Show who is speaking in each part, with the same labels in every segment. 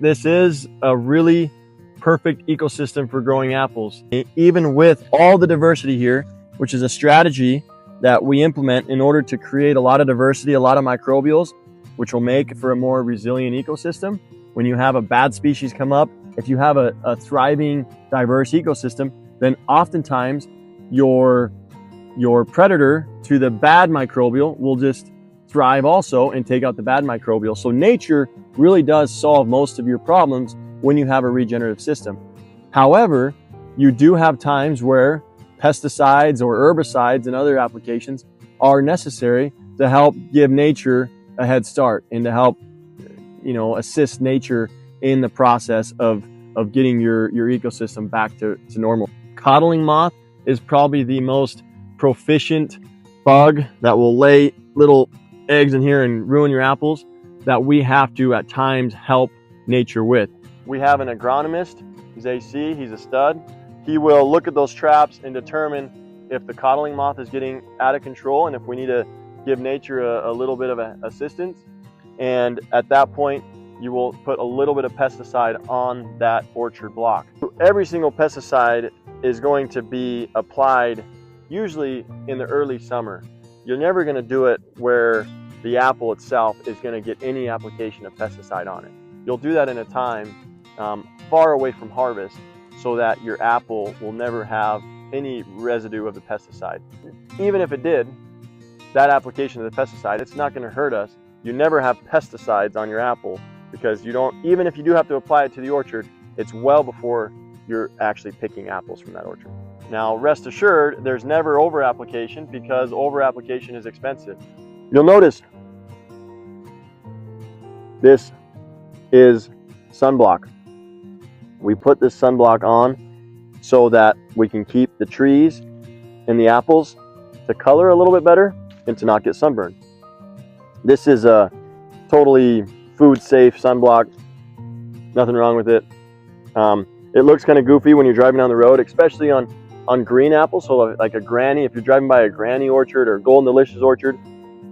Speaker 1: this is a really perfect ecosystem for growing apples. Even with all the diversity here, which is a strategy that we implement in order to create a lot of diversity, a lot of microbials, which will make for a more resilient ecosystem. When you have a bad species come up, if you have a thriving, diverse ecosystem, then oftentimes your predator to the bad microbial will just thrive also and take out the bad microbial. So nature really does solve most of your problems when you have a regenerative system. However, you do have times where pesticides or herbicides and other applications are necessary to help give nature a head start and to help, assist nature in the process of getting your ecosystem back to normal. Coddling moth is probably the most proficient bug that will lay little eggs in here and ruin your apples that we have to at times help nature with. We have an agronomist, he's AC, he's a stud. He will look at those traps and determine if the coddling moth is getting out of control and if we need to give nature a little bit of assistance. And at that point, you will put a little bit of pesticide on that orchard block. Every single pesticide is going to be applied usually in the early summer. You're never going to do it where the apple itself is going to get any application of pesticide on it. You'll do that in a time far away from harvest so that your apple will never have any residue of the pesticide. Even if it did, that application of the pesticide, it's not going to hurt us. You never have pesticides on your apple because you don't, even if you do have to apply it to the orchard, it's well before you're actually picking apples from that orchard. Now, rest assured, there's never over-application because over-application is expensive. You'll notice this is sunblock. We put this sunblock on so that we can keep the trees and the apples to color a little bit better and to not get sunburned. This is a totally food safe sunblock, nothing wrong with it. It looks kind of goofy when you're driving down the road, especially on green apples. So like a granny, if you're driving by a granny orchard or golden delicious orchard,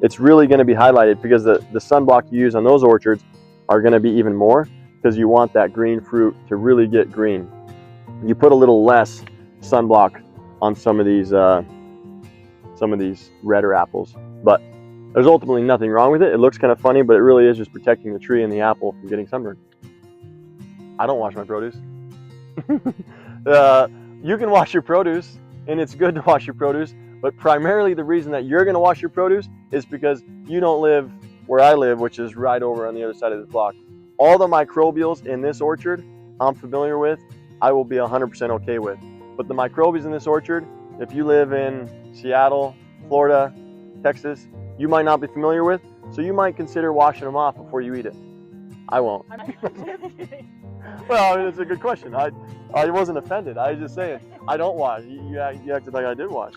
Speaker 1: it's really going to be highlighted because the sunblock you use on those orchards are going to be even more because you want that green fruit to really get green. You put a little less sunblock on some of these redder apples, but there's ultimately nothing wrong with it. It looks kind of funny, but it really is just protecting the tree and the apple from getting sunburned. I don't wash my produce. You can wash your produce, and it's good to wash your produce, but primarily the reason that you're going to wash your produce is because you don't live where I live, which is right over on the other side of this block. All the microbials in this orchard I'm familiar with, I will be 100% okay with. But the microbials in this orchard, if you live in Seattle, Florida, Texas, you might not be familiar with, so you might consider washing them off before you eat it. I won't. Well, I mean, it's a good question. I wasn't offended. I was just saying, I don't wash. You acted like I did wash.